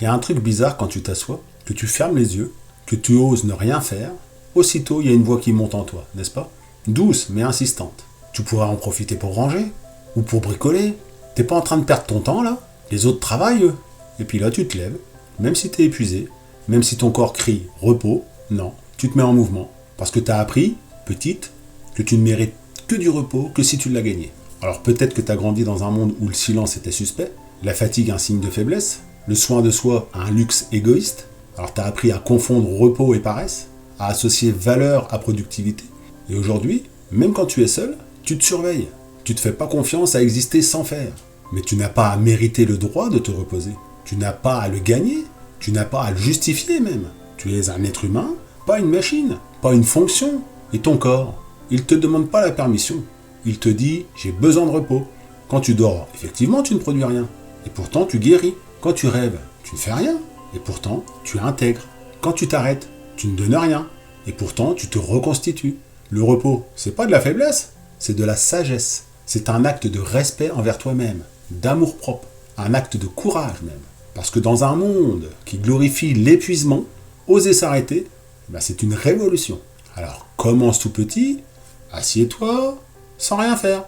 Il y a un truc bizarre quand tu t'assois, que tu fermes les yeux, que tu oses ne rien faire, aussitôt il y a une voix qui monte en toi, n'est-ce pas? Douce mais insistante. Tu pourrais en profiter pour ranger, ou pour bricoler. T'es pas en train de perdre ton temps là? Les autres travaillent eux. Et puis là tu te lèves, même si t'es épuisé, même si ton corps crie repos, non, tu te mets en mouvement. Parce que t'as appris, petite, que tu ne mérites que du repos que si tu l'as gagné. Alors peut-être que t'as grandi dans un monde où le silence était suspect, la fatigue un signe de faiblesse, le soin de soi un luxe égoïste. Alors t'as appris à confondre repos et paresse, à associer valeur à productivité. Et aujourd'hui, même quand tu es seul, tu te surveilles. Tu te fais pas confiance à exister sans faire. Mais tu n'as pas à mériter le droit de te reposer. Tu n'as pas à le gagner. Tu n'as pas à le justifier même. Tu es un être humain, pas une machine, pas une fonction. Et ton corps, il ne te demande pas la permission. Il te dit « j'ai besoin de repos ». Quand tu dors, effectivement, tu ne produis rien. Et pourtant, tu guéris. Quand tu rêves, tu ne fais rien. Et pourtant, tu intègres. Quand tu t'arrêtes, tu ne donnes rien. Et pourtant, tu te reconstitues. Le repos, c'est pas de la faiblesse, c'est de la sagesse. C'est un acte de respect envers toi-même, d'amour-propre, un acte de courage même. Parce que dans un monde qui glorifie l'épuisement, oser s'arrêter, c'est une révolution. Alors commence tout petit, assieds-toi, sans rien faire,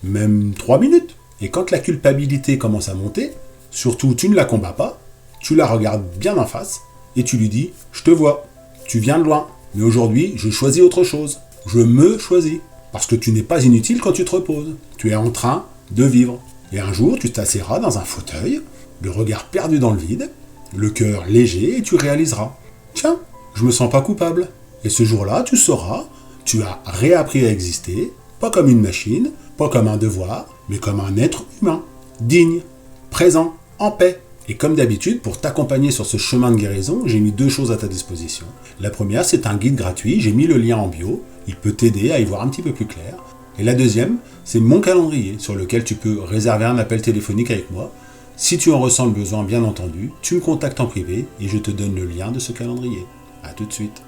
même 3 minutes. Et quand la culpabilité commence à monter, surtout tu ne la combats pas, tu la regardes bien en face et tu lui dis « je te vois, tu viens de loin, mais aujourd'hui je choisis autre chose, je me choisis ». Parce que tu n'es pas inutile quand tu te reposes. Tu es en train de vivre. Et un jour, tu t'assieras dans un fauteuil, le regard perdu dans le vide, le cœur léger, et tu réaliseras. Tiens, je me sens pas coupable. Et ce jour-là, tu sauras, tu as réappris à exister, pas comme une machine, pas comme un devoir, mais comme un être humain, digne, présent, en paix. Et comme d'habitude, pour t'accompagner sur ce chemin de guérison, j'ai mis 2 choses à ta disposition. La première, c'est un guide gratuit, j'ai mis le lien en bio, il peut t'aider à y voir un petit peu plus clair. Et la deuxième, c'est mon calendrier, sur lequel tu peux réserver un appel téléphonique avec moi. Si tu en ressens le besoin, bien entendu, tu me contactes en privé et je te donne le lien de ce calendrier. A tout de suite.